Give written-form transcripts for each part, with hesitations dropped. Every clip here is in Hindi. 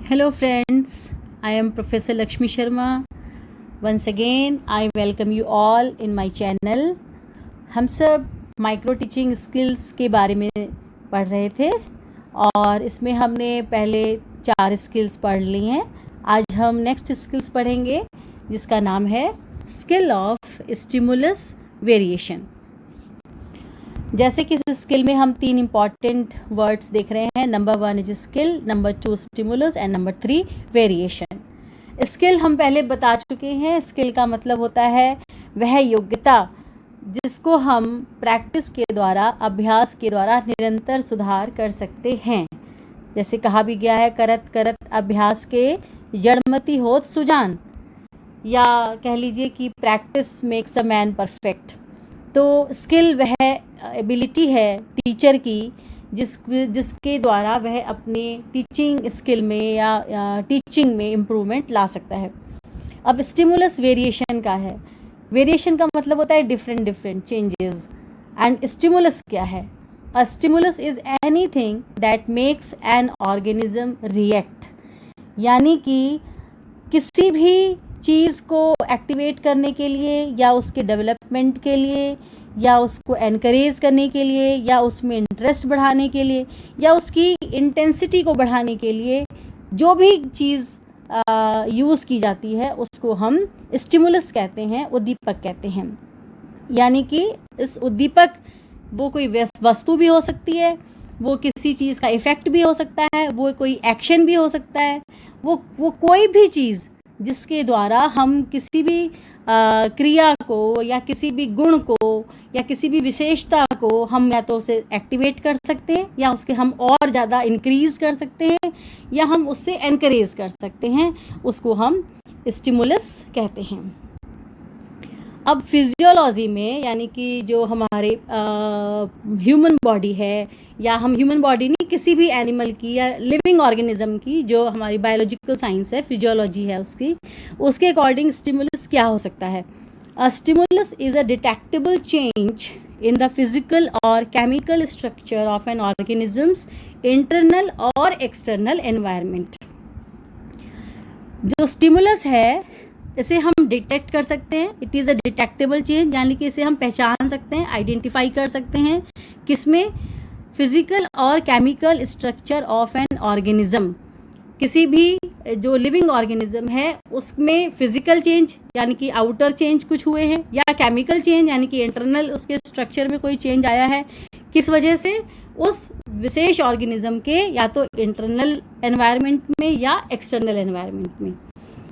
Hello friends, I am Professor Lakshmi Sharma. Once again, I welcome you all in my channel. हम सब माइक्रो टीचिंग स्किल्स के बारे में पढ़ रहे थे और इसमें हमने पहले 4 स्किल्स पढ़ ली हैं। आज हम नेक्स्ट स्किल्स पढ़ेंगे जिसका नाम है स्किल ऑफ स्टिमुलस वेरिएशन। जैसे कि इस स्किल में हम 3 इम्पॉर्टेंट वर्ड्स देख रहे हैं। Number 1 is skill, number 2 stimulus and number 3 variation. Skill हम पहले बता चुके हैं। स्किल का मतलब होता है वह योग्यता जिसको हम प्रैक्टिस के द्वारा, अभ्यास के द्वारा निरंतर सुधार कर सकते हैं। जैसे कहा भी गया है, करत करत अभ्यास के जड़मति होत सुजान, या कह लीजिए कि practice makes a man perfect. तो स्किल वह एबिलिटी है टीचर की जिसके द्वारा वह अपने टीचिंग स्किल में या टीचिंग में इम्प्रूवमेंट ला सकता है। अब स्टिमुलस वेरिएशन का है। वेरिएशन का मतलब होता है डिफरेंट चेंजेस। एंड स्टिमुलस क्या है? A stimulus is anything that makes an organism react, यानी कि किसी भी चीज़ को एक्टिवेट करने के लिए या उसके डेवलपमेंट के लिए या उसको एनकरेज करने के लिए या उसमें इंटरेस्ट बढ़ाने के लिए या उसकी इंटेंसिटी को बढ़ाने के लिए जो भी चीज़ यूज़ की जाती है उसको हम स्टिमुलस कहते हैं, उद्दीपक कहते हैं। यानी कि इस उद्दीपक वो कोई वस्तु भी हो सकती है, वो किसी चीज़ का इफ़ेक्ट भी हो सकता है, वो कोई एक्शन भी हो सकता है, वो कोई भी चीज़ जिसके द्वारा हम किसी भी क्रिया को या किसी भी गुण को या किसी भी विशेषता को हम या तो उसे एक्टिवेट कर सकते हैं या उसके हम और ज़्यादा इंक्रीज़ कर सकते हैं या हम उससे एनकरेज कर सकते हैं, उसको हम स्टिमुलस कहते हैं। अब फिजियोलॉजी में, यानी कि जो हमारे ह्यूमन बॉडी है, या हम ह्यूमन बॉडी नहीं, किसी भी एनिमल की या लिविंग ऑर्गेनिज्म की जो हमारी बायोलॉजिकल साइंस है, फिजियोलॉजी है उसके अकॉर्डिंग स्टिमुलस क्या हो सकता है? A stimulus is a detectable change in the physical और chemical structure of an organisms internal और एक्सटर्नल एनवायरनमेंट। जो स्टिमुलस है इसे हम डिटेक्ट कर सकते हैं। It is a detectable change, यानी कि इसे हम पहचान सकते हैं, आइडेंटिफाई कर सकते हैं। किसमें? फिजिकल और chemical structure of an organism. किसी भी जो लिविंग ऑर्गेनिज्म है उसमें फिजिकल चेंज यानी कि आउटर चेंज कुछ हुए हैं, या केमिकल चेंज यानी कि इंटरनल उसके स्ट्रक्चर में कोई चेंज आया है। किस वजह से? उस विशेष ऑर्गेनिज्म के या तो इंटरनल एनवायरनमेंट में या एक्सटर्नल एनवायरनमेंट में।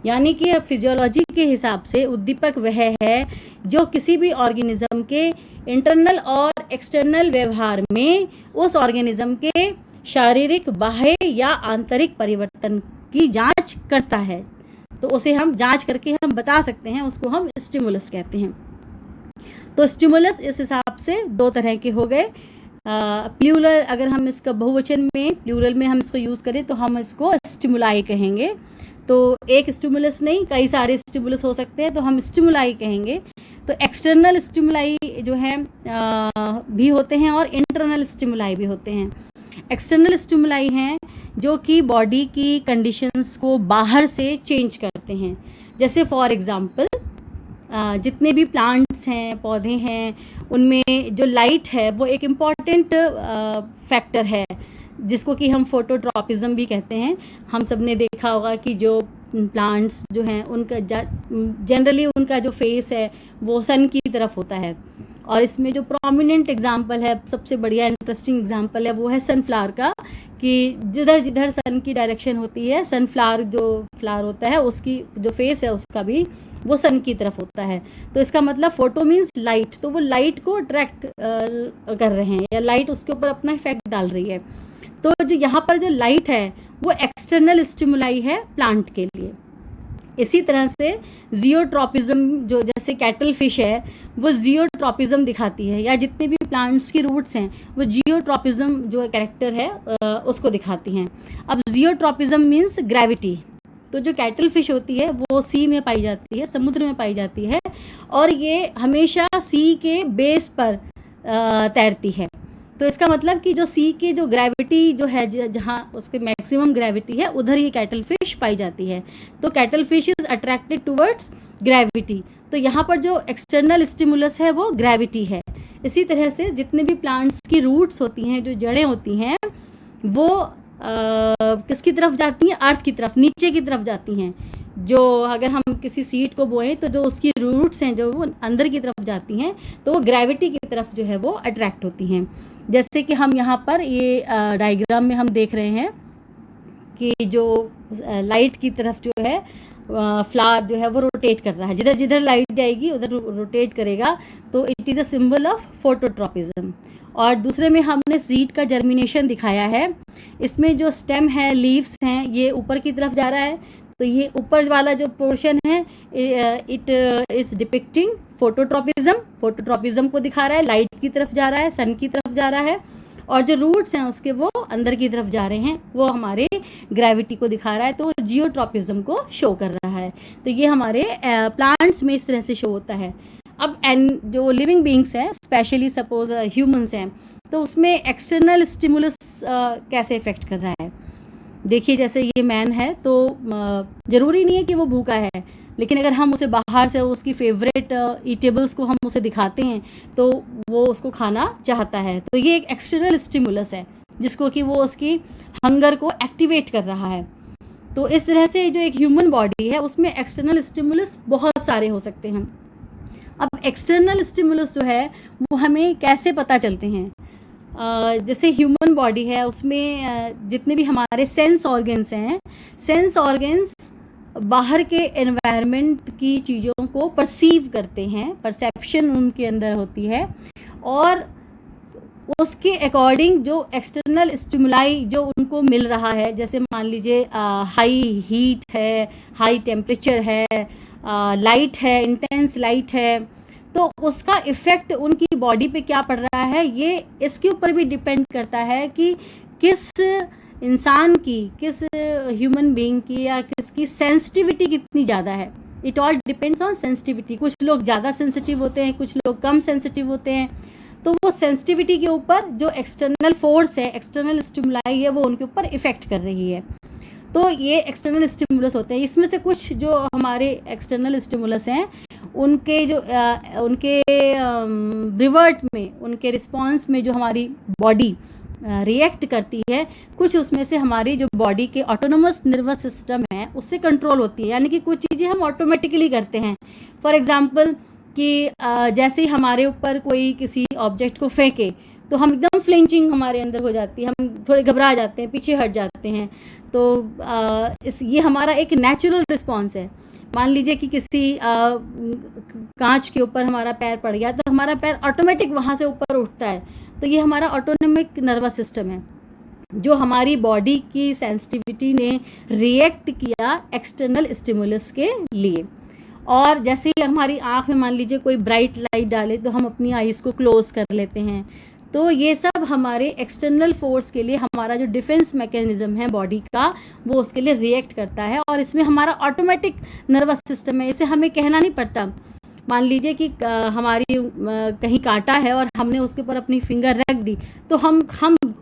यानी कि फिजियोलॉजी के हिसाब से उद्दीपक वह है जो किसी भी ऑर्गेनिज्म के इंटरनल और एक्सटर्नल व्यवहार में उस ऑर्गेनिज्म के शारीरिक, बाह्य या आंतरिक परिवर्तन की जांच करता है। तो उसे हम जांच करके हम बता सकते हैं, उसको हम स्टिमुलस कहते हैं। तो स्टिमुलस इस हिसाब से 2 तरह के हो गए। प्लूरल, अगर हम इसका बहुवचन में प्लूरल में हम इसको यूज़ करें तो हम इसको स्टिमुलाई कहेंगे। तो एक स्टिमुलस नहीं, कई सारे स्टिमुलस हो सकते हैं, तो हम स्टिमुलाई कहेंगे। तो एक्सटर्नल स्टिमुलाई जो है भी होते हैं और इंटरनल स्टिमुलाई भी होते हैं। एक्सटर्नल स्टिमुलाई हैं जो कि बॉडी की कंडीशंस को बाहर से चेंज करते हैं। जैसे फॉर एग्ज़ाम्पल जितने भी प्लांट्स हैं, पौधे हैं, उनमें जो लाइट है वो एक इम्पॉर्टेंट फैक्टर है जिसको कि हम फोटोट्रॉपिज्म भी कहते हैं। हम सब ने देखा होगा कि जो प्लांट्स जो हैं उनका जनरली उनका जो फेस है वो सन की तरफ होता है। और इसमें जो प्रोमिनेंट एग्जांपल है, सबसे बढ़िया इंटरेस्टिंग एग्जांपल है, वो है सनफ्लावर का, कि जिधर जिधर सन की डायरेक्शन होती है, सनफ्लावर जो फ्लावर होता है उसकी जो फेस है उसका भी वो सन की तरफ होता है। तो इसका मतलब फोटो मीन्स लाइट, तो वो लाइट को अट्रैक्ट कर रहे हैं या लाइट उसके ऊपर अपना इफेक्ट डाल रही है। तो जो यहाँ पर जो लाइट है वो एक्सटर्नल स्टिमुलाई है प्लांट के लिए। इसी तरह से जियोट्रॉपिज्म, जो जैसे कैटल फिश है वो जियोट्रॉपिज्म दिखाती है, या जितने भी प्लांट्स की रूट्स हैं वो जियोट्रॉपिज्म जो कैरेक्टर है उसको दिखाती हैं। अब जियोट्रॉपिज्म मीन्स ग्रेविटी। तो जो कैटल फिश होती है वो सी में पाई जाती है, समुद्र में पाई जाती है, और ये हमेशा सी के बेस पर तैरती है। तो इसका मतलब कि जो सी की जो ग्रेविटी जो है, जहाँ उसके मैक्सिमम ग्रेविटी है उधर ये कैटल फिश पाई जाती है। तो cattle fish is attracted towards gravity. तो यहाँ पर जो एक्सटर्नल स्टिमुलस है वो ग्रेविटी है। इसी तरह से जितने भी प्लांट्स की रूट्स होती हैं, जो जड़ें होती हैं, वो किसकी तरफ जाती हैं? अर्थ की तरफ, नीचे की तरफ जाती हैं। जो अगर हम किसी सीड को बोएं तो जो उसकी रूट्स हैं जो वो अंदर की तरफ जाती हैं, तो वो ग्रेविटी की तरफ जो है वो अट्रैक्ट होती हैं। जैसे कि हम यहाँ पर ये डायग्राम में हम देख रहे हैं कि जो लाइट की तरफ जो है फ्लावर जो है वो रोटेट कर रहा है, जिधर जिधर लाइट जाएगी उधर रोटेट करेगा, तो it is a symbol of phototropism. और दूसरे में हमने सीड का जर्मिनेशन दिखाया है। इसमें जो स्टेम है, लीव्स हैं, ये ऊपर की तरफ जा रहा है, तो ये ऊपर वाला जो पोर्शन है it is depicting phototropism, phototropism को दिखा रहा है, लाइट की तरफ जा रहा है, सन की तरफ जा रहा है। और जो रूट्स हैं उसके वो अंदर की तरफ जा रहे हैं, वो हमारे ग्रेविटी को दिखा रहा है, तो जियोट्रॉपिज्म को शो कर रहा है। तो ये हमारे प्लांट्स में इस तरह से शो होता है। अब जो लिविंग बींग्स हैं, स्पेशली सपोज ह्यूमंस हैं, तो उसमें एक्सटर्नल स्टिमुलस कैसे इफेक्ट कर रहा है? देखिए, जैसे ये मैन है तो ज़रूरी नहीं है कि वो भूखा है, लेकिन अगर हम उसे बाहर से उसकी फेवरेट ईटेबल्स को हम उसे दिखाते हैं तो वो उसको खाना चाहता है। तो ये एक एक्सटर्नल स्टिमुलस है जिसको कि वो उसकी हंगर को एक्टिवेट कर रहा है। तो इस तरह से जो एक ह्यूमन बॉडी है उसमें एक्सटर्नल स्टिमुलस बहुत सारे हो सकते हैं। अब एक्सटर्नल स्टिमुलस जो है वो हमें कैसे पता चलते हैं? जैसे ह्यूमन बॉडी है उसमें जितने भी हमारे सेंस ऑर्गन्स हैं, सेंस ऑर्गन्स बाहर के एनवायरनमेंट की चीज़ों को परसीव करते हैं, परसेप्शन उनके अंदर होती है, और उसके अकॉर्डिंग जो एक्सटर्नल स्टिमुलाई जो उनको मिल रहा है, जैसे मान लीजिए हाई हीट है, हाई टेम्परेचर है, लाइट है, इंटेंस लाइट है, तो उसका इफ़ेक्ट उनकी बॉडी पे क्या पड़ रहा है, ये इसके ऊपर भी डिपेंड करता है कि किस इंसान की, किस ह्यूमन बीइंग की या किसकी सेंसिटिविटी कितनी ज़्यादा है। It all depends on sensitivity. कुछ लोग ज़्यादा सेंसिटिव होते हैं, कुछ लोग कम सेंसिटिव होते हैं। तो वो सेंसिटिविटी के ऊपर जो एक्सटर्नल फोर्स है, एक्सटर्नल स्टिमुलाई है, वो उनके ऊपर इफ़ेक्ट कर रही है। तो ये एक्सटर्नल स्टिमुलस होते हैं। इसमें से कुछ जो हमारे एक्सटर्नल स्टिमुलस हैं उनके जो उनके रिवर्ट में, उनके रिस्पॉन्स में जो हमारी बॉडी रिएक्ट करती है, कुछ उसमें से हमारी जो बॉडी के ऑटोनोमस नर्वस सिस्टम है उससे कंट्रोल होती है। यानी कि कुछ चीज़ें हम ऑटोमेटिकली करते हैं। फॉर एग्जांपल कि जैसे ही हमारे ऊपर कोई किसी ऑब्जेक्ट को फेंके तो हम एकदम फ्लिंचिंग हमारे अंदर हो जाती है, हम थोड़े घबरा जाते हैं, पीछे हट जाते हैं। तो ये हमारा एक नेचुरल रिस्पॉन्स है। मान लीजिए कि किसी कांच के ऊपर हमारा पैर पड़ गया तो हमारा पैर ऑटोमेटिक वहाँ से ऊपर उठता है। तो ये हमारा ऑटोनोमिक नर्वस सिस्टम है जो हमारी बॉडी की सेंसिटिविटी ने रिएक्ट किया एक्सटर्नल स्टिमुलस के लिए। और जैसे ही हमारी आँख में मान लीजिए कोई ब्राइट लाइट डाले तो हम अपनी आईज़ को क्लोज़ कर लेते हैं। तो ये सब हमारे एक्सटर्नल फोर्स के लिए हमारा जो डिफेंस मैकेनिज्म है बॉडी का, वो उसके लिए रिएक्ट करता है। और इसमें हमारा ऑटोमेटिक नर्वस सिस्टम है, इसे हमें कहना नहीं पड़ता। मान लीजिए कि हमारी कहीं कांटा है और हमने उसके ऊपर अपनी फिंगर रख दी, तो हम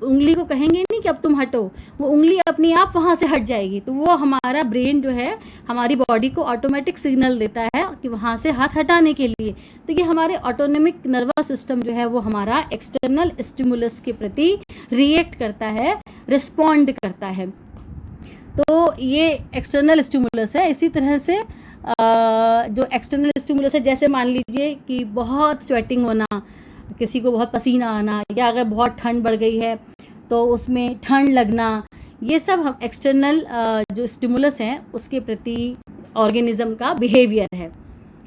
उंगली को कहेंगे नहीं कि अब तुम हटो, वो उंगली अपने आप वहाँ से हट जाएगी। तो वो हमारा ब्रेन जो है हमारी बॉडी को ऑटोमेटिक सिग्नल देता है कि वहाँ से हाथ हटाने के लिए। तो ये हमारे ऑटोनोमिक नर्वस सिस्टम जो है वो हमारा एक्सटर्नल स्टिमुलस के प्रति रिएक्ट करता है, रिस्पॉन्ड करता है। तो ये एक्सटर्नल स्टिमुलस है। इसी तरह से जो एक्सटर्नल स्टिमुलस है, जैसे मान लीजिए कि बहुत स्वेटिंग होना, किसी को बहुत पसीना आना, या अगर बहुत ठंड बढ़ गई है तो उसमें ठंड लगना, ये सब हम एक्सटर्नल जो स्टिमुलस हैं उसके प्रति ऑर्गेनिज्म का बिहेवियर है।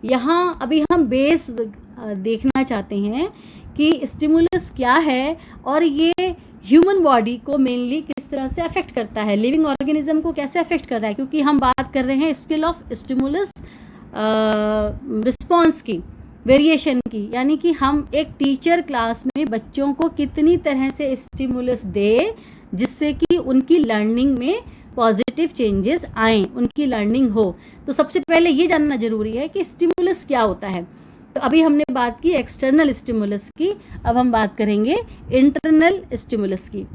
यहाँ अभी हम बेस देखना चाहते हैं कि स्टिमुलस क्या है और ये ह्यूमन बॉडी को मेनली किस तरह से अफेक्ट करता है, लिविंग ऑर्गेनिज्म को कैसे अफेक्ट कर रहा है। क्योंकि हम बात कर रहे हैं स्केल ऑफ स्टिमुलस रिस्पॉन्स की, वेरिएशन की, यानी कि हम एक टीचर क्लास में बच्चों को कितनी तरह से स्टिमुलस दे जिससे कि उनकी लर्निंग में पॉजिटिव चेंजेस आएँ, उनकी लर्निंग हो। तो सबसे पहले ये जानना ज़रूरी है कि स्टिमुलस क्या होता है। तो अभी हमने बात की एक्सटर्नल स्टिमुलस की, अब हम बात करेंगे इंटरनल स्टिमुलस की।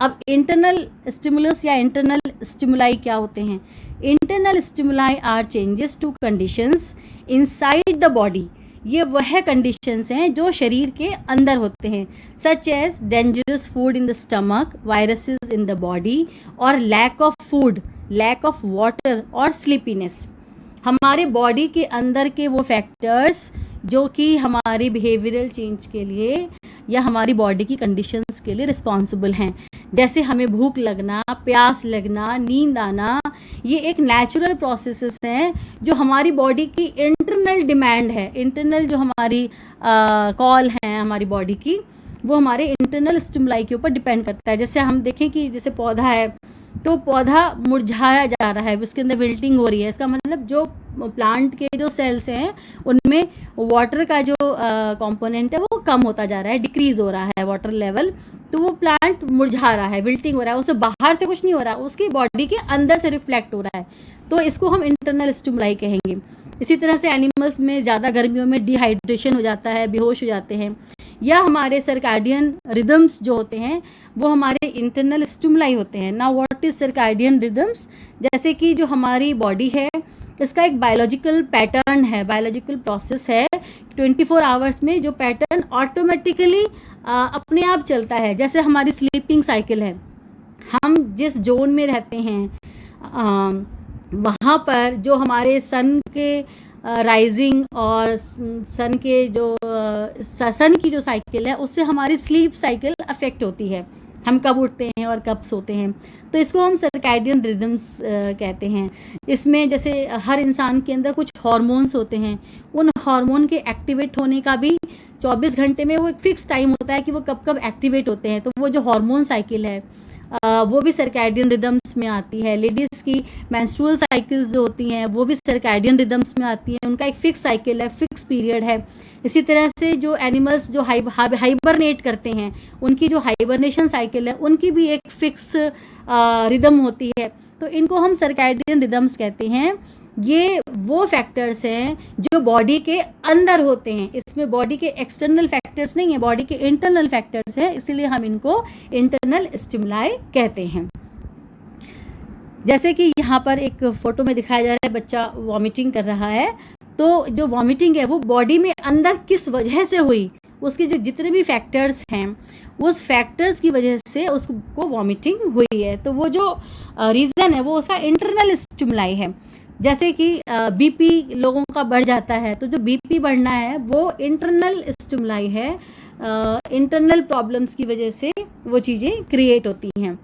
अब इंटरनल स्टिमुलस या इंटरनल स्टिमुलाई क्या होते हैं? Internal stimuli are changes to conditions inside the body. ये वह कंडीशंस हैं जो शरीर के अंदर होते हैं, such as dangerous food in the stomach, viruses in the body, और lack of food, lack of water और स्लीपीनेस। हमारे बॉडी के अंदर के वो फैक्टर्स जो कि हमारी बिहेवियरल चेंज के लिए या हमारी बॉडी की कंडीशंस के लिए रिस्पॉन्सिबल हैं, जैसे हमें भूख लगना, प्यास लगना, नींद आना, ये एक नेचुरल प्रोसेसेस हैं जो हमारी बॉडी की इंटरनल डिमांड है। इंटरनल जो हमारी कॉल हैं हमारी बॉडी की, वो हमारे इंटरनल स्टिमुलाई के ऊपर डिपेंड करता है। जैसे हम देखें कि जैसे पौधा है, तो पौधा मुरझाया जा रहा है, उसके अंदर विल्टिंग हो रही है, इसका मतलब जो प्लांट के जो सेल्स हैं उनमें वाटर का जो कंपोनेंट है वो कम होता जा रहा है, डिक्रीज हो रहा है वाटर लेवल, तो वो प्लांट मुरझा रहा है, विल्टिंग हो रहा है। उसे बाहर से कुछ नहीं हो रहा, उसकी बॉडी के अंदर से रिफ्लेक्ट हो रहा है, तो इसको हम इंटरनल स्टिमुलाई कहेंगे। इसी तरह से एनिमल्स में ज़्यादा गर्मियों में डिहाइड्रेशन हो जाता है, बेहोश हो जाते हैं, या हमारे सर्काडियन रिदम्स जो होते हैं वो हमारे इंटरनल स्टिमुलाई होते हैं। Now what is circadian rhythms? जैसे कि जो हमारी बॉडी है इसका एक बायोलॉजिकल पैटर्न है, बायोलॉजिकल प्रोसेस है, 24 आवर्स में जो पैटर्न ऑटोमेटिकली अपने आप चलता है। जैसे हमारी स्लीपिंग साइकिल है, हम जिस जोन में रहते हैं वहाँ पर जो हमारे सन के राइजिंग और सन के जो सन की जो साइकिल है उससे हमारी स्लीप साइकिल अफेक्ट होती है, हम कब उठते हैं और कब सोते हैं, तो इसको हम सर्कैडियन रिदम्स कहते हैं। इसमें जैसे हर इंसान के अंदर कुछ हार्मोन्स होते हैं, उन हार्मोन के एक्टिवेट होने का भी 24 घंटे में वो एक फिक्स टाइम होता है कि वो कब कब एक्टिवेट होते हैं, तो वो जो हार्मोन साइकिल है वो भी सर्कैडियन रिदम्स में आती है। लेडीज़ की मेंस्ट्रुअल साइकिल्स जो होती हैं वो भी सर्कैडियन रिदम्स में आती हैं, उनका एक फिक्स साइकिल है, फिक्स पीरियड है। इसी तरह से जो एनिमल्स जो हाइबरनेट करते हैं उनकी जो हाइबरनेशन साइकिल है उनकी भी एक फिक्स रिदम होती है, तो इनको हम सर्कैडियन रिदम्स कहते हैं। ये वो फैक्टर्स हैं जो बॉडी के अंदर होते हैं, इसमें बॉडी के एक्सटर्नल फैक्टर्स नहीं है, बॉडी के इंटरनल फैक्टर्स हैं, इसलिए हम इनको इंटरनल स्टिमुलाई कहते हैं। जैसे कि यहाँ पर एक फोटो में दिखाया जा रहा है, बच्चा वॉमिटिंग कर रहा है, तो जो वॉमिटिंग है वो बॉडी में अंदर किस वजह से हुई, उसके जो जितने भी फैक्टर्स हैं उस फैक्टर्स की वजह से उसको वॉमिटिंग हुई है, तो वो जो रीज़न है वो उसका इंटरनल स्टिमुलाई है। जैसे कि बीपी लोगों का बढ़ जाता है, तो जो बीपी बढ़ना है वो इंटरनल स्टिमुलाई है, इंटरनल प्रॉब्लम्स की वजह से वो चीज़ें क्रिएट होती हैं।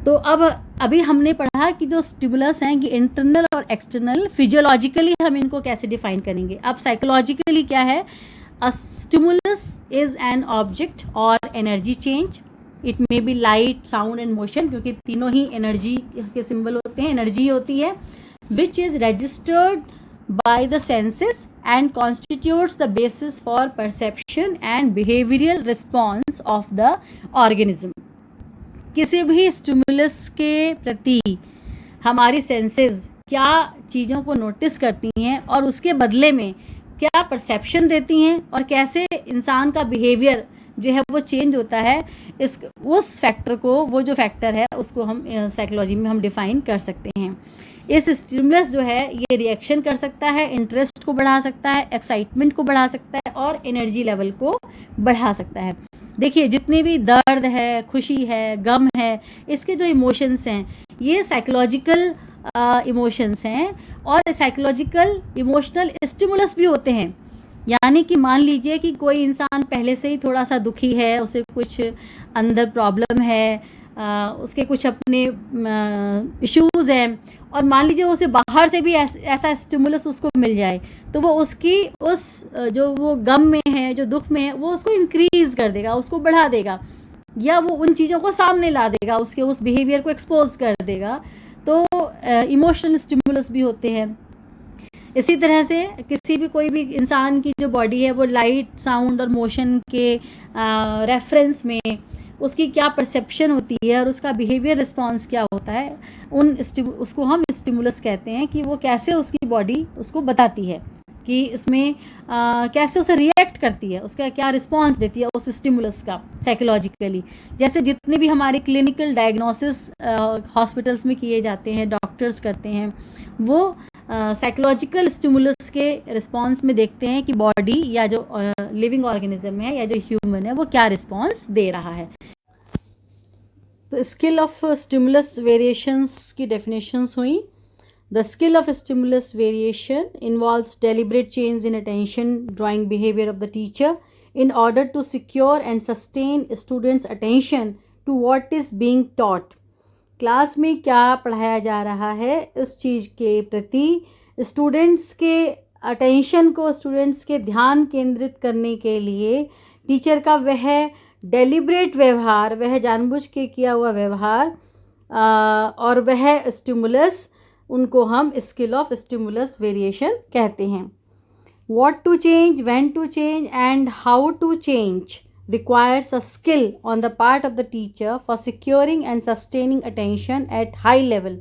तो अब अभी हमने पढ़ा कि जो स्टिमुलस हैं कि इंटरनल और एक्सटर्नल, फिजियोलॉजिकली हम इनको कैसे डिफाइन करेंगे। अब साइकोलॉजिकली क्या है? A stimulus is an object और energy change, it may be light, sound and motion, क्योंकि तीनों ही एनर्जी के सिंबल होते हैं, एनर्जी होती है, which is registered by the senses and constitutes the basis for perception and behavioural response of the organism. किसी भी स्टिमुलस के प्रति हमारी सेंसेस क्या चीज़ों को नोटिस करती हैं और उसके बदले में क्या परसेप्शन देती हैं और कैसे इंसान का बिहेवियर जो है वो चेंज होता है, इस उस फैक्टर को, वो जो फैक्टर है उसको हम साइकोलॉजी में हम डिफाइन कर सकते हैं। इस स्टिमुलस जो है ये रिएक्शन कर सकता है, इंटरेस्ट को बढ़ा सकता है, एक्साइटमेंट को बढ़ा सकता है और एनर्जी लेवल को बढ़ा सकता है। देखिए जितने भी दर्द है, खुशी है, गम है, इसके जो इमोशंस हैं ये साइकोलॉजिकल इमोशंस हैं और साइकोलॉजिकल इमोशनल स्टिमुलस भी होते हैं। यानी कि मान लीजिए कि कोई इंसान पहले से ही थोड़ा सा दुखी है, उसे कुछ अंदर प्रॉब्लम है, उसके कुछ अपने इश्यूज़ हैं, और मान लीजिए उसे बाहर से भी ऐसा स्टिमुलस उसको मिल जाए, तो वो उसकी उस जो वो गम में है, जो दुख में है, वो उसको इंक्रीज़ कर देगा, उसको बढ़ा देगा, या वो उन चीज़ों को सामने ला देगा, उसके उस बिहेवियर को एक्सपोज कर देगा। तो इमोशनल स्टिमुलस भी होते हैं। इसी तरह से किसी भी कोई भी इंसान की जो बॉडी है वो लाइट, साउंड और मोशन के रेफरेंस में उसकी क्या परसेप्शन होती है और उसका बिहेवियर रिस्पॉन्स क्या होता है, उसको हम स्टिमुलस कहते हैं कि वो कैसे उसकी बॉडी उसको बताती है। कि इसमें कैसे उसे रिएक्ट करती है, उसका क्या रिस्पॉन्स देती है उस स्टिमुलस का साइकोलॉजिकली। जैसे जितने भी हमारे क्लिनिकल डायग्नोसिस हॉस्पिटल्स में किए जाते हैं, डॉक्टर्स करते हैं, वो साइकोलॉजिकल स्टिमुलस के रिस्पॉन्स में देखते हैं कि बॉडी या जो लिविंग ऑर्गेनिज्म है या जो ह्यूमन है वो क्या रिस्पॉन्स दे रहा है। तो स्किल ऑफ स्टिमुलस वेरिएशंस की डेफिनेशंस हुई। The skill of stimulus variation involves deliberate change in attention drawing behavior of the teacher in order to secure and sustain students' attention to what is being taught. Class में क्या पढ़ाया जा रहा है इस चीज़ के प्रति स्टूडेंट्स के अटेंशन को, स्टूडेंट्स के ध्यान केंद्रित करने के लिए टीचर का वह डेलिब्रेट व्यवहार, वह जानबूझ के किया हुआ व्यवहार और वह स्टिमुलस, उनको हम स्किल ऑफ स्टिमुलस वेरिएशन कहते हैं। What to change, when to change and how to change requires a skill on the part of the teacher for securing and sustaining attention at high level.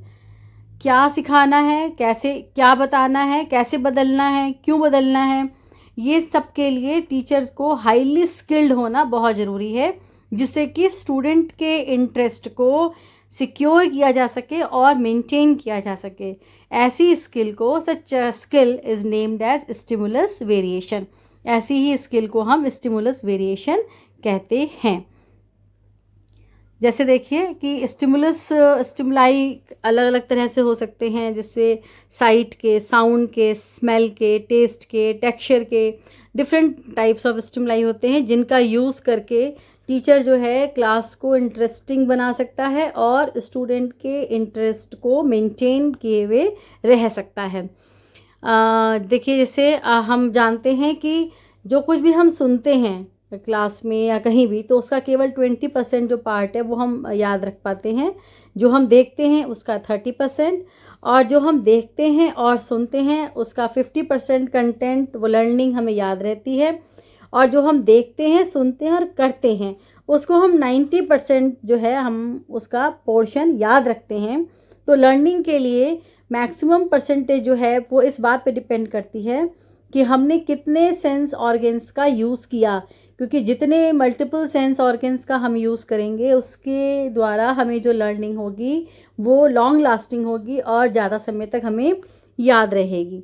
क्या सिखाना है, कैसे, क्या बताना है, कैसे बदलना है, क्यों बदलना है, ये सब के लिए टीचर्स को हाईली स्किल्ड होना बहुत ज़रूरी है, जिससे कि स्टूडेंट के इंटरेस्ट को सिक्योर किया जा सके और मेंटेन किया जा सके। ऐसी स्किल को, such skill is named as stimulus variation. ऐसी ही स्किल को हम स्टिमुलस वेरिएशन कहते हैं। जैसे देखिए कि स्टिमुलाई अलग अलग तरह से हो सकते हैं, जिससे साइट के, साउंड के, स्मेल के, टेस्ट के, टेक्सचर के डिफरेंट टाइप्स ऑफ स्टिमुलाई होते हैं, जिनका यूज़ करके टीचर जो है क्लास को इंटरेस्टिंग बना सकता है और स्टूडेंट के इंटरेस्ट को मेंटेन किए हुए रह सकता है। देखिए जैसे हम जानते हैं कि जो कुछ भी हम सुनते हैं क्लास में या कहीं भी, तो उसका केवल 20% जो पार्ट है वो हम याद रख पाते हैं। जो हम देखते हैं उसका 30%, और जो हम देखते हैं और सुनते हैं उसका 50% कंटेंट, वो लर्निंग हमें याद रहती है। और जो हम देखते हैं, सुनते हैं और करते हैं, उसको हम 90% जो है हम उसका पोर्शन याद रखते हैं। तो लर्निंग के लिए मैक्सिमम परसेंटेज जो है वो इस बात पे डिपेंड करती है कि हमने कितने सेंस ऑर्गन्स का यूज़ किया, क्योंकि जितने मल्टीपल सेंस ऑर्गन्स का हम यूज़ करेंगे उसके द्वारा हमें जो लर्निंग होगी वो लॉन्ग लास्टिंग होगी और ज़्यादा समय तक हमें याद रहेगी।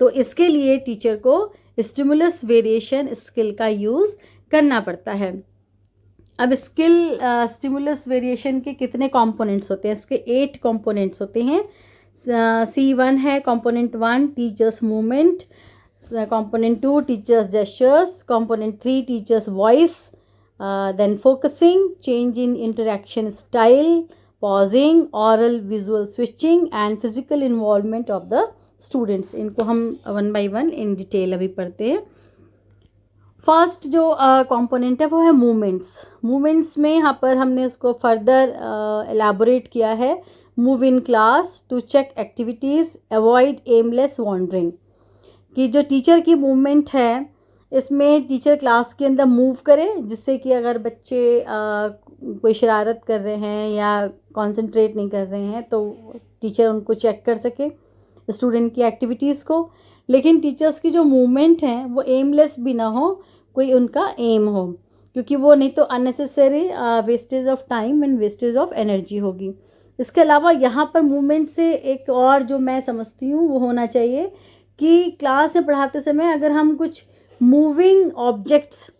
तो इसके लिए टीचर को स्टिमुलस वेरिएशन स्किल का यूज़ करना पड़ता है। अब स्टिमुलस वेरिएशन के कितने कंपोनेंट्स होते हैं? इसके 8 कंपोनेंट्स होते हैं। C1 है component 1 teachers movement, component 2 teachers gestures, component 3 teachers voice, then focusing, change in interaction style, pausing, oral visual switching and physical involvement of the students. इनको हम 1 बाय 1 इन डिटेल अभी पढ़ते हैं। फर्स्ट जो कंपोनेंट है वो है मूवमेंट्स में यहाँ पर हमने उसको फर्दर एलाबोरेट किया है। Move in class to check activities, avoid aimless wandering. कि जो टीचर की मूवमेंट है इसमें टीचर क्लास के अंदर मूव करे, जिससे कि अगर बच्चे कोई शरारत कर रहे हैं या कंसंट्रेट नहीं कर रहे हैं तो टीचर उनको चेक कर सके स्टूडेंट की एक्टिविटीज़ को। लेकिन टीचर्स की जो मूवमेंट है वो एमलेस भी ना हो, कोई उनका एम हो, क्योंकि वो नहीं तो unnecessary wastage of time and wastage of energy होगी। इसके अलावा यहाँ पर मूवमेंट से एक और जो मैं समझती हूँ वो होना चाहिए कि क्लास में पढ़ाते समय अगर हम कुछ मूविंग ऑब्जेक्ट्स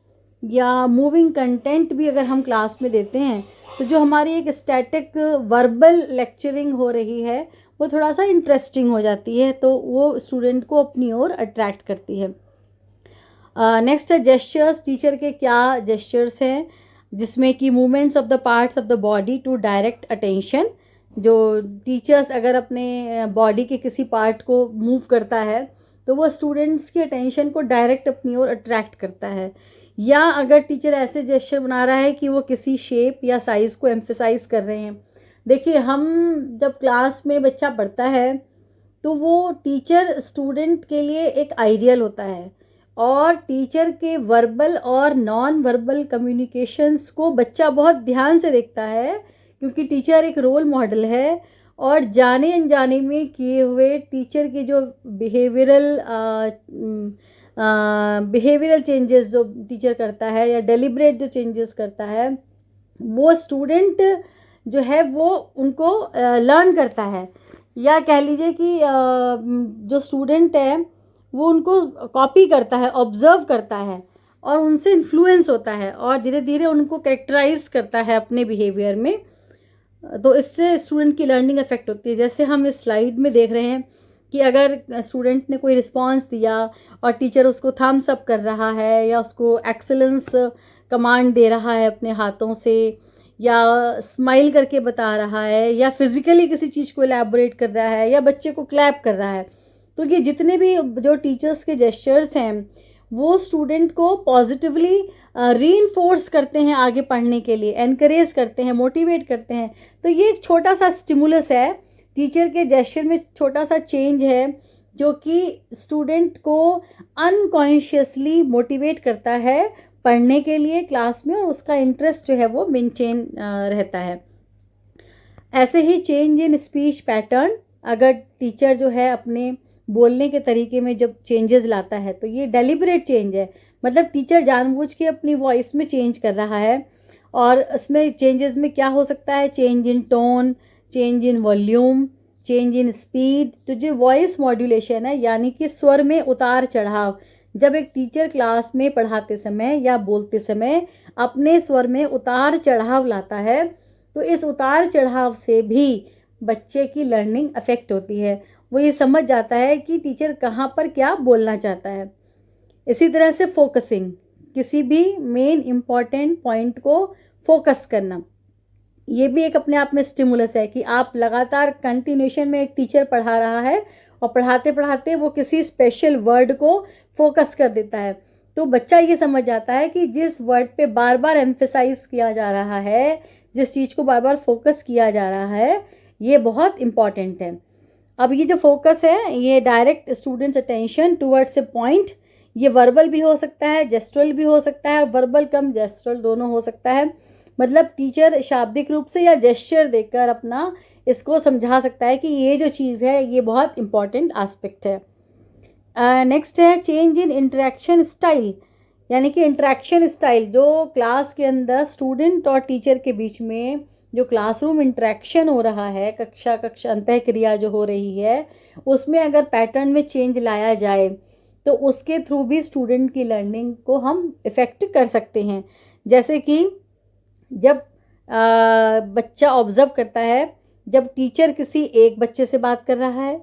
या मूविंग कंटेंट भी अगर हम क्लास में देते हैं तो जो हमारी एक स्टैटिक वर्बल लेक्चरिंग हो रही है वो थोड़ा सा इंटरेस्टिंग हो जाती है, तो वो स्टूडेंट को अपनी ओर अट्रैक्ट करती है। नेक्स्ट है जेस्चर्स। टीचर के क्या जेस्चर्स हैं, जिसमें कि movements of the parts of the body to direct attention. जो टीचर्स अगर अपने बॉडी के किसी पार्ट को मूव करता है तो वो स्टूडेंट्स की अटेंशन को डायरेक्ट अपनी ओर अट्रैक्ट करता है। या अगर टीचर ऐसे जेस्चर बना रहा है कि वो किसी शेप या साइज़ को एम्फेसाइज कर रहे हैं। देखिए हम जब क्लास में बच्चा पढ़ता है तो वो टीचर स्टूडेंट के लिए एक आइडियल होता है, और टीचर के वर्बल और नॉन वर्बल कम्युनिकेशंस को बच्चा बहुत ध्यान से देखता है, क्योंकि टीचर एक रोल मॉडल है और जाने अनजाने में किए हुए टीचर के जो बिहेवियरल चेंजेस जो टीचर करता है या डेलिब्रेट जो चेंजेस करता है, वो स्टूडेंट जो है वो उनको लर्न करता है, या कह लीजिए कि जो स्टूडेंट है वो उनको कॉपी करता है, ऑब्ज़र्व करता है और उनसे इन्फ्लुएंस होता है और धीरे धीरे उनको कैरेक्टराइज करता है अपने बिहेवियर में। तो इससे स्टूडेंट की लर्निंग अफेक्ट होती है। जैसे हम इस स्लाइड में देख रहे हैं कि अगर स्टूडेंट ने कोई रिस्पांस दिया और टीचर उसको थम्स अप कर रहा है या उसको एक्सेलेंस कमांड दे रहा है अपने हाथों से, या स्माइल करके बता रहा है, या फिज़िकली किसी चीज़ को एलैबोरेट कर रहा है, या बच्चे को क्लैप कर रहा है, तो ये जितने भी जो टीचर्स के जेस्चर्स हैं वो स्टूडेंट को पॉजिटिवली रीइंफोर्स करते हैं आगे पढ़ने के लिए, एनकरेज करते हैं, मोटिवेट करते हैं। तो ये एक छोटा सा स्टिमुलस है, टीचर के जेस्चर में छोटा सा चेंज है जो कि स्टूडेंट को अनकॉन्शियसली मोटिवेट करता है पढ़ने के लिए क्लास में, और उसका इंटरेस्ट जो है वो मेंटेन रहता है। ऐसे ही चेंज इन स्पीच पैटर्न, अगर टीचर जो है अपने बोलने के तरीके में जब चेंजेस लाता है तो ये डेलिबरेट चेंज है, मतलब टीचर जानबूझ के अपनी वॉइस में चेंज कर रहा है। और इसमें चेंजेस में क्या हो सकता है, change in tone, change in volume, change in speed. तो जो वॉइस मॉड्यूलेशन है यानी कि स्वर में उतार चढ़ाव, जब एक टीचर क्लास में पढ़ाते समय या बोलते समय अपने स्वर में उतार चढ़ाव लाता है तो इस उतार चढ़ाव से भी बच्चे की लर्निंग अफेक्ट होती है। वो ये समझ जाता है कि टीचर कहाँ पर क्या बोलना चाहता है। इसी तरह से फोकसिंग, किसी भी मेन इम्पॉर्टेंट पॉइंट को फोकस करना, ये भी एक अपने आप में स्टिमुलस है कि आप लगातार कंटिन्यूशन में एक टीचर पढ़ा रहा है और पढ़ाते पढ़ाते वो किसी स्पेशल वर्ड को फोकस कर देता है, तो बच्चा ये समझ जाता है कि जिस वर्ड पे बार बार एम्फेसाइज किया जा रहा है, जिस चीज़ को बार बार फोकस किया जा रहा है, ये बहुत इम्पॉर्टेंट है। अब ये जो फोकस है ये direct students attention towards a point, ये वर्बल भी हो सकता है, जेस्ट्रल भी हो सकता है, वर्बल कम जेस्ट्रल दोनों हो सकता है। मतलब टीचर शाब्दिक रूप से या जेस्चर देकर अपना इसको समझा सकता है कि ये जो चीज़ है ये बहुत इम्पॉर्टेंट एस्पेक्ट है। नेक्स्ट है चेंज इन इंटरेक्शन स्टाइल, यानी कि इंटरेक्शन स्टाइल, जो क्लास के अंदर स्टूडेंट और टीचर के बीच में जो क्लासरूम इंटरेक्शन हो रहा है, कक्षा अंतः क्रिया जो हो रही है, उसमें अगर पैटर्न में चेंज लाया जाए तो उसके थ्रू भी स्टूडेंट की लर्निंग को हम इफ़ेक्ट कर सकते हैं। जैसे कि जब बच्चा ऑब्ज़र्व करता है, जब टीचर किसी एक बच्चे से बात कर रहा है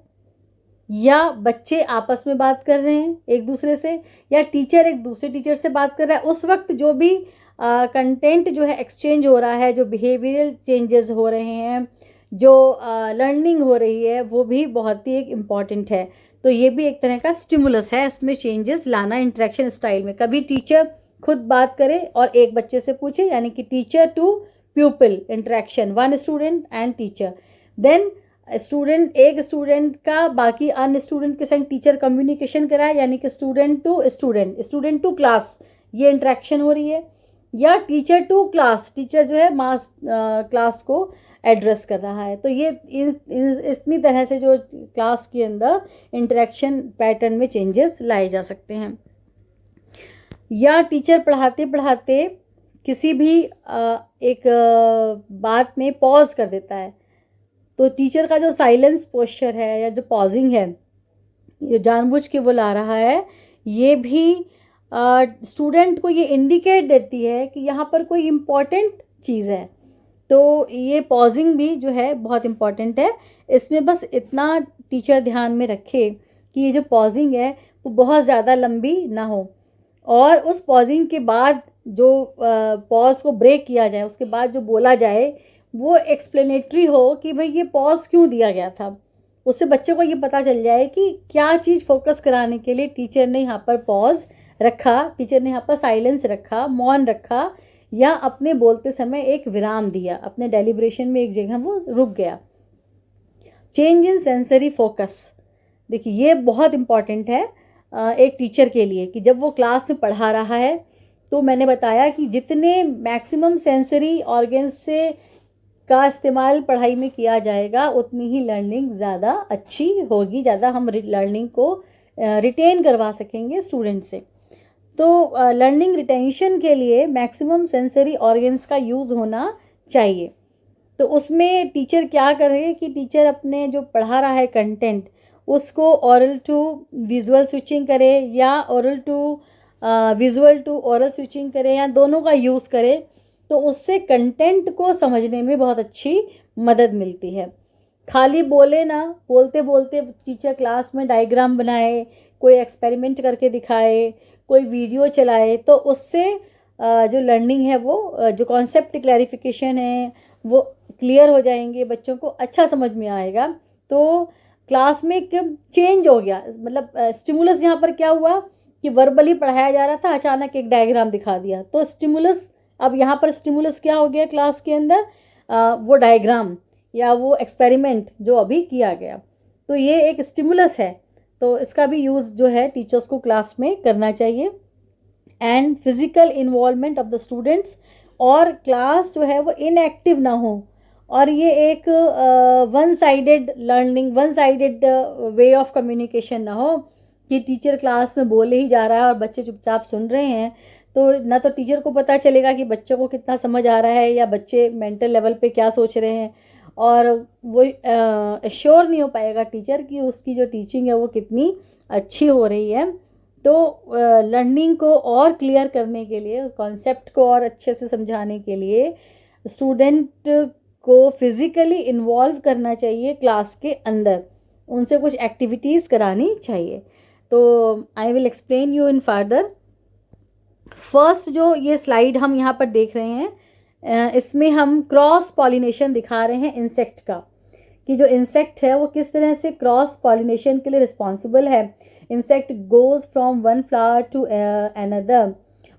या बच्चे आपस में बात कर रहे हैं एक दूसरे से, या टीचर एक दूसरे टीचर से बात कर रहा है, उस वक्त जो भी कंटेंट जो है एक्सचेंज हो रहा है, जो बिहेवियरल चेंजेस हो रहे हैं, जो लर्निंग हो रही है, वो भी बहुत ही एक इम्पॉर्टेंट है। तो ये भी एक तरह का स्टिमुलस है इसमें चेंजेस लाना इंटरेक्शन स्टाइल में। कभी टीचर खुद बात करे और एक बच्चे से पूछे, यानी कि teacher to pupil interaction, one student and teacher. Then student, एक स्टूडेंट का बाकी अन्य स्टूडेंट के संग टीचर कम्युनिकेशन कराए, यानी कि student to student, student to class, ये इंटरेक्शन हो रही है। या टीचर टू क्लास, टीचर जो है मास क्लास को एड्रेस कर रहा है। तो ये इतनी तरह से जो क्लास के अंदर इंटरेक्शन पैटर्न में चेंजेस लाए जा सकते हैं। या टीचर पढ़ाते पढ़ाते किसी भी एक बात में पॉज कर देता है, तो टीचर का जो साइलेंस पोस्चर है या जो पॉजिंग है, ये जानबूझ के वो ला रहा है, ये भी स्टूडेंट को ये इंडिकेट देती है कि यहाँ पर कोई इम्पॉर्टेंट चीज़ है। तो ये पॉजिंग भी जो है बहुत इम्पॉर्टेंट है। इसमें बस इतना टीचर ध्यान में रखे कि ये जो पॉजिंग है वो बहुत ज़्यादा लंबी ना हो, और उस पॉजिंग के बाद जो पॉज को ब्रेक किया जाए, उसके बाद जो बोला जाए वो एक्सप्लेनेटरी हो कि भाई ये पॉज क्यों दिया गया था। उससे बच्चे को ये पता चल जाए कि क्या चीज़ फोकस कराने के लिए टीचर ने यहाँ पर पॉज रखा, टीचर ने यहाँ पर साइलेंस रखा, मौन रखा, या अपने बोलते समय एक विराम दिया, अपने डेलिब्रेशन में एक जगह वो रुक गया। चेंज इन सेंसरी फोकस, देखिए ये बहुत इम्पॉर्टेंट है एक टीचर के लिए कि जब वो क्लास में पढ़ा रहा है, तो मैंने बताया कि जितने मैक्सिमम सेंसरी ऑर्गन्स से का इस्तेमाल पढ़ाई में किया जाएगा उतनी ही लर्निंग ज़्यादा अच्छी होगी, ज़्यादा हम लर्निंग को रिटेन करवा सकेंगे स्टूडेंट से। तो लर्निंग रिटेंशन के लिए मैक्सिमम सेंसरी ऑर्गन्स का यूज़ होना चाहिए। तो उसमें टीचर क्या करे कि टीचर अपने जो पढ़ा रहा है कंटेंट उसको ओरल टू विजुअल स्विचिंग करे या oral to visual to oral switching करे या दोनों का यूज़ करे, तो उससे कंटेंट को समझने में बहुत अच्छी मदद मिलती है। खाली बोले ना, बोलते बोलते टीचर क्लास में डायग्राम बनाए, कोई एक्सपेरिमेंट करके दिखाए, कोई वीडियो चलाए, तो उससे जो लर्निंग है वो जो कॉन्सेप्ट क्लैरिफिकेशन है वो क्लियर हो जाएंगे, बच्चों को अच्छा समझ में आएगा। तो क्लास में एक चेंज हो गया, मतलब स्टिमुलस यहाँ पर क्या हुआ कि वर्बली पढ़ाया जा रहा था, अचानक एक डायग्राम दिखा दिया, तो स्टिमुलस, अब यहाँ पर स्टिमुलस क्या हो गया क्लास के अंदर, वो डायग्राम या वो एक्सपेरिमेंट जो अभी किया गया, तो ये एक स्टिमुलस है। तो इसका भी यूज़ जो है टीचर्स को क्लास में करना चाहिए। And physical involvement of the students, और क्लास जो है वो इनएक्टिव ना हो, और ये एक one sided learning, one sided way of communication ना हो कि टीचर क्लास में बोले ही जा रहा है और बच्चे चुपचाप सुन रहे हैं। तो ना तो टीचर को पता चलेगा कि बच्चों को कितना समझ आ रहा है या बच्चे मेंटल लेवल पे क्या सोच रहे हैं, और वो श्योर नहीं हो पाएगा टीचर कि उसकी जो टीचिंग है वो कितनी अच्छी हो रही है। तो लर्निंग को और क्लियर करने के लिए, उस कॉन्सेप्ट को और अच्छे से समझाने के लिए स्टूडेंट को फिज़िकली इन्वॉल्व करना चाहिए क्लास के अंदर, उनसे कुछ एक्टिविटीज़ करानी चाहिए। तो I will explain you in further. First जो ये स्लाइड हम यहाँ पर देख रहे हैं, इसमें हम क्रॉस पॉलिनेशन दिखा रहे हैं इंसेक्ट का, कि जो इंसेक्ट है वो किस तरह से क्रॉस पॉलिनेशन के लिए रिस्पॉन्सिबल है। Insect goes from one flower to another,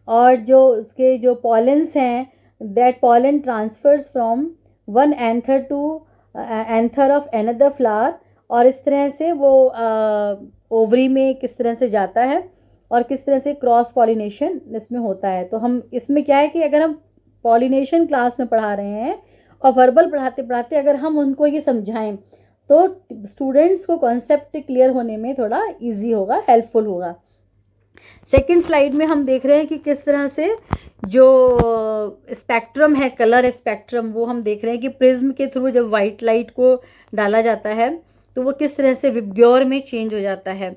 और जो उसके जो पॉलेंस हैं, that pollen transfers from one anther to anther of another flower, और इस तरह से वो ओवरी में किस तरह से जाता है और किस तरह से क्रॉस पॉलिनेशन इसमें होता है। तो हम इसमें क्या है कि अगर हम पॉलिनेशन क्लास में पढ़ा रहे हैं और वर्बल पढ़ाते पढ़ाते अगर हम उनको ये समझाएं तो स्टूडेंट्स को कॉन्सेप्ट क्लियर होने में थोड़ा इजी होगा, हेल्पफुल होगा। सेकंड स्लाइड में हम देख रहे हैं कि किस तरह से जो स्पेक्ट्रम है, कलर स्पेक्ट्रम, वो हम देख रहे हैं कि प्रिज्म के थ्रू जब वाइट लाइट को डाला जाता है तो वो किस तरह से विबग्योर में चेंज हो जाता है,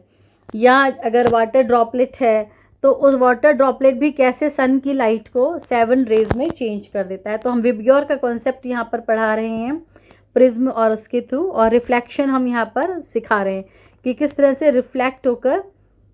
या अगर वाटर ड्रॉपलेट है तो उस वाटर ड्रॉपलेट भी कैसे सन की लाइट को 7 रेज में चेंज कर देता है। तो हम विबग्योर का कॉन्सेप्ट यहाँ पर पढ़ा रहे हैं प्रिज्म और उसके थ्रू, और रिफ्लेक्शन हम यहाँ पर सिखा रहे हैं कि किस तरह से रिफ्लेक्ट होकर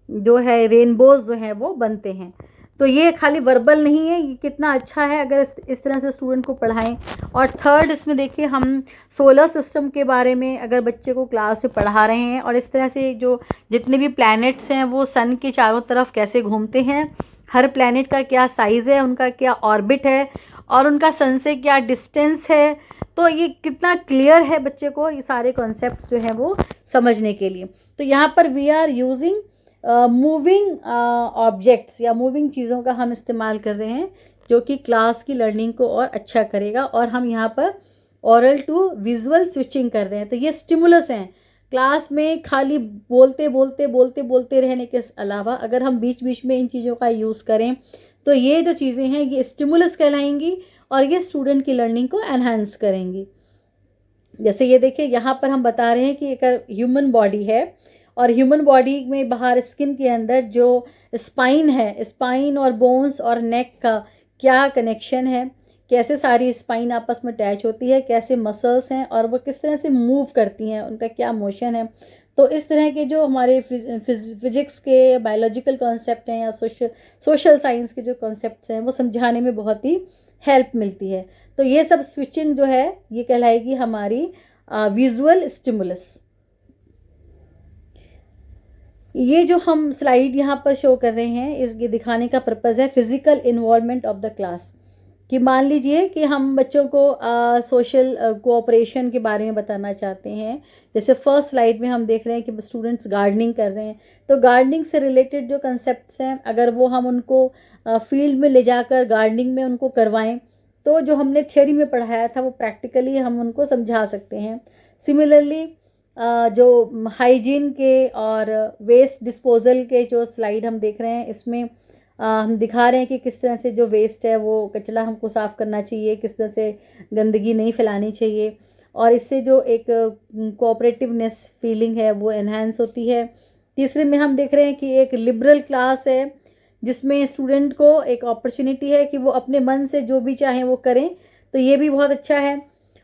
जो है रेनबोज जो हैं वो बनते हैं। तो ये खाली वर्बल नहीं है, ये कितना अच्छा है अगर इस तरह से स्टूडेंट को पढ़ाएं। और थर्ड इसमें देखिए हम सोलर सिस्टम के बारे में अगर बच्चे को क्लास में पढ़ा रहे हैं, और इस तरह से जो जितने भी प्लैनेट्स हैं वो सन के चारों तरफ कैसे घूमते हैं, हर प्लैनेट का क्या साइज़ है, उनका क्या ऑर्बिट है और उनका सन से क्या डिस्टेंस है, तो ये कितना क्लियर है बच्चे को ये सारे कॉन्सेप्ट्स जो हैं वो समझने के लिए। तो यहाँ पर we are using moving objects या मूविंग चीज़ों का हम इस्तेमाल कर रहे हैं जो कि क्लास की लर्निंग को और अच्छा करेगा, और हम यहाँ पर ओरल टू विजुअल स्विचिंग कर रहे हैं। तो ये स्टिमुलस हैं। क्लास में खाली बोलते बोलते बोलते बोलते रहने के अलावा अगर हम बीच बीच में इन चीज़ों का यूज़ करें तो ये जो चीज़ें हैं ये स्टिमुलस कहलाएंगी और ये स्टूडेंट की लर्निंग को एनहांस करेंगी। जैसे ये देखिए यहाँ पर हम बता रहे हैं कि एक ह्यूमन बॉडी है, और ह्यूमन बॉडी में बाहर स्किन के अंदर जो स्पाइन है, स्पाइन और बोन्स और नेक का क्या कनेक्शन है, कैसे सारी स्पाइन आपस में अटैच होती है, कैसे मसल्स हैं और वो किस तरह से मूव करती हैं, उनका क्या मोशन है। तो इस तरह के जो हमारे फिजिक्स के बायोलॉजिकल कॉन्सेप्ट हैं या सोशल साइंस के जो कॉन्सेप्ट्स हैं वो समझाने में बहुत ही हेल्प मिलती है। तो ये सब स्विचिंग जो है ये कहलाएगी हमारी विजुअल स्टिमुलस। ये जो हम स्लाइड यहाँ पर शो कर रहे हैं इसके दिखाने का पर्पज़ है physical involvement of the class. कि मान लीजिए कि हम बच्चों को सोशल कोऑपरेशन के बारे में बताना चाहते हैं। जैसे फर्स्ट स्लाइड में हम देख रहे हैं कि स्टूडेंट्स गार्डनिंग कर रहे हैं, तो गार्डनिंग से रिलेटेड जो कंसेप्ट्स हैं अगर वो हम उनको फील्ड में ले जाकर गार्डनिंग में उनको करवाएं तो जो हमने थियोरी में पढ़ाया था वो प्रैक्टिकली हम उनको समझा सकते हैं। सिमिलरली जो हाइजीन के और वेस्ट डिस्पोजल के जो स्लाइड हम देख रहे हैं, इसमें हम दिखा रहे हैं कि किस तरह से जो वेस्ट है वो कचरा हमको साफ़ करना चाहिए, किस तरह से गंदगी नहीं फैलानी चाहिए, और इससे जो एक कोऑपरेटिवनेस फीलिंग है वो एनहांस होती है। तीसरे में हम देख रहे हैं कि एक लिबरल क्लास है जिसमें स्टूडेंट को एक अपॉर्चुनिटी है कि वो अपने मन से जो भी चाहें वो करें, तो ये भी बहुत अच्छा है।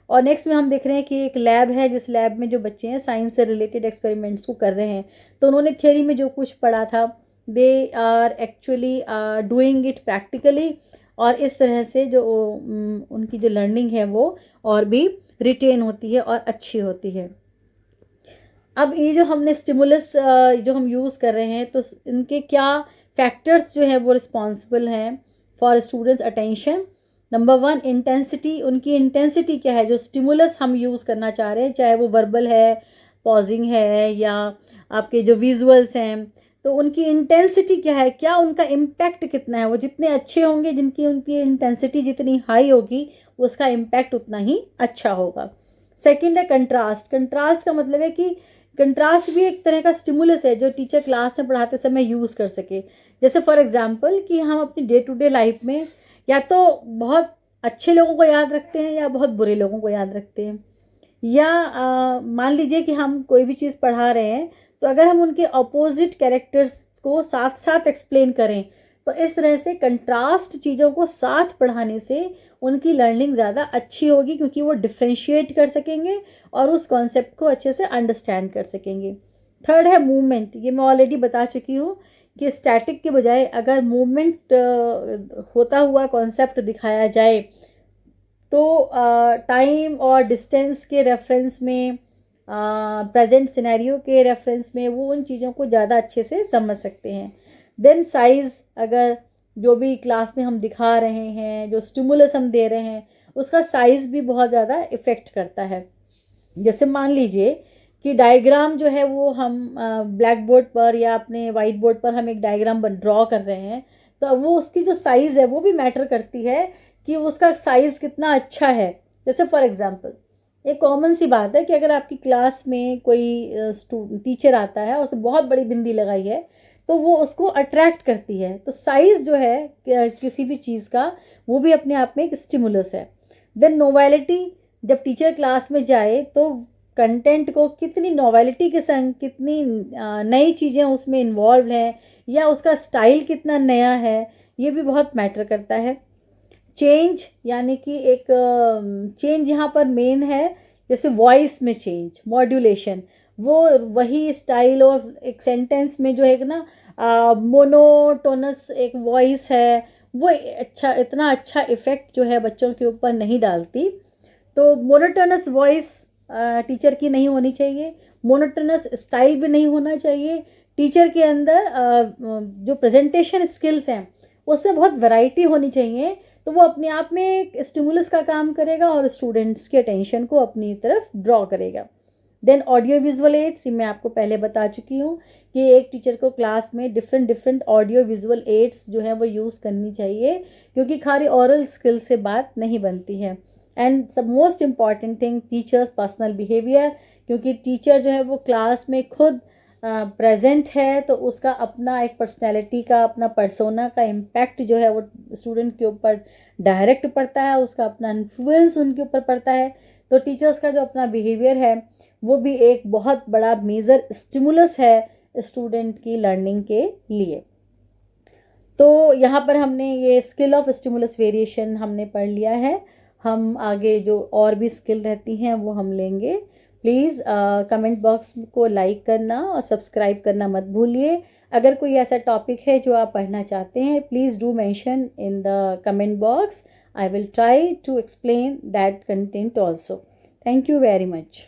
और नेक्स्ट में हम देख रहे हैं कि एक लैब है, जिस लैब में जो बच्चे हैं साइंस से रिलेटेड एक्सपेरिमेंट्स को कर रहे हैं, तो उन्होंने थियोरी में जो कुछ पढ़ा था they are actually doing it practically, और इस तरह से जो उनकी जो लर्निंग है वो और भी रिटेन होती है और अच्छी होती है। अब ये जो हमने स्टिमुलस जो हम यूज़ कर रहे हैं, तो इनके क्या फैक्टर्स जो हैं वो रिस्पॉन्सिबल हैं for students attention. Number 1, intensity. उनकी इंटेंसिटी क्या है, जो स्टिमुलस हम यूज़ करना चाह रहे हैं, चाहे वो वर्बल है, पॉजिंग है, या आपके जो विजुअल्स हैं, तो उनकी इंटेंसिटी क्या है, क्या उनका इम्पैक्ट कितना है। वो जितने अच्छे होंगे, जिनकी उनकी इंटेंसिटी जितनी हाई होगी, उसका इम्पैक्ट उतना ही अच्छा होगा। सेकेंड है कंट्रास्ट। कंट्रास्ट का मतलब है कि कंट्रास्ट भी एक तरह का स्टिमुलस है जो टीचर क्लास में पढ़ाते समय यूज़ कर सके। जैसे फॉर एग्जांपल कि हम अपनी डे टू डे लाइफ में या तो बहुत अच्छे लोगों को याद रखते हैं या बहुत बुरे लोगों को याद रखते हैं, या मान लीजिए कि हम कोई भी चीज़ पढ़ा रहे हैं, तो अगर हम उनके अपोजिट कैरेक्टर्स को साथ साथ एक्सप्लेन करें, तो इस तरह से कंट्रास्ट चीज़ों को साथ पढ़ाने से उनकी लर्निंग ज़्यादा अच्छी होगी, क्योंकि वो डिफ्रेंशिएट कर सकेंगे और उस कॉन्सेप्ट को अच्छे से अंडरस्टैंड कर सकेंगे। थर्ड है मूवमेंट। ये मैं ऑलरेडी बता चुकी हूँ कि स्टैटिक के बजाय अगर मूवमेंट होता हुआ कॉन्सेप्ट दिखाया जाए, तो टाइम और डिस्टेंस के रेफरेंस में, प्रेजेंट सिनेरियो के रेफरेंस में वो उन चीज़ों को ज़्यादा अच्छे से समझ सकते हैं। Then size. अगर जो भी क्लास में हम दिखा रहे हैं, जो स्टिमुलस हम दे रहे हैं, उसका साइज़ भी बहुत ज़्यादा इफ़ेक्ट करता है। जैसे मान लीजिए कि डायग्राम जो है वो हम ब्लैक बोर्ड पर या अपने वाइट बोर्ड पर हम एक डायग्राम ड्रॉ कर रहे हैं, तो वो उसकी जो साइज़ है वो भी मैटर करती है कि उसका साइज़ कितना अच्छा है। जैसे फॉर एग्जांपल एक कॉमन सी बात है कि अगर आपकी क्लास में कोई टीचर आता है और उसने बहुत बड़ी बिंदी लगाई है, तो वो उसको अट्रैक्ट करती है। तो साइज़ जो है किसी भी चीज़ का, वो भी अपने आप में एक स्टिमुलस है। Then novelty. जब टीचर क्लास में जाए तो कंटेंट को कितनी नोवेलिटी के संग, कितनी नई चीज़ें उसमें इन्वॉल्व हैं, या उसका स्टाइल कितना नया है, ये भी बहुत मैटर करता है। चेंज, यानी कि एक चेंज यहाँ पर मेन है। जैसे वॉइस में चेंज, मॉड्यूलेशन, वो वही स्टाइल और एक सेंटेंस में जो है ना मोनोटोनस एक वॉइस है, वो अच्छा, इतना अच्छा इफ़ेक्ट जो है बच्चों के ऊपर नहीं डालती। तो मोनोटोनस वॉइस टीचर की नहीं होनी चाहिए, मोनोटोनस स्टाइल भी नहीं होना चाहिए। टीचर के अंदर जो प्रेजेंटेशन स्किल्स हैं उसमें बहुत वैरायटी होनी चाहिए, तो वो अपने आप में एक स्टिमुलस का काम करेगा और स्टूडेंट्स के अटेंशन को अपनी तरफ ड्रॉ करेगा। देन ऑडियो विजुअल एड्स, मैं आपको पहले बता चुकी हूँ कि एक टीचर को क्लास में डिफरेंट ऑडियो विजुअल एड्स जो है वो यूज़ करनी चाहिए, क्योंकि खाली ऑरल स्किल से बात नहीं बनती है। एंड सब most important thing, teachers personal behaviour, क्योंकि टीचर जो है वो क्लास में खुद प्रेजेंट है, तो उसका अपना एक पर्सनैलिटी का, अपना पर्सोना का इम्पैक्ट जो है वो स्टूडेंट के ऊपर डायरेक्ट पड़ता है, उसका अपना इन्फ्लुएंस उनके ऊपर पड़ता है। तो टीचर्स का जो अपना बिहेवियर है वो भी एक बहुत बड़ा मेजर स्टिमुलस है स्टूडेंट की लर्निंग के लिए। तो यहाँ पर हमने ये स्किल ऑफ स्टिमुलस वेरिएशन हमने पढ़ लिया है। हम आगे जो और भी स्किल रहती हैं वो हम लेंगे। प्लीज़ कमेंट बॉक्स को लाइक करना और सब्सक्राइब करना मत भूलिए। अगर कोई ऐसा टॉपिक है जो आप पढ़ना चाहते हैं, please do mention in the comment box. I will try to explain that content also. Thank you very much.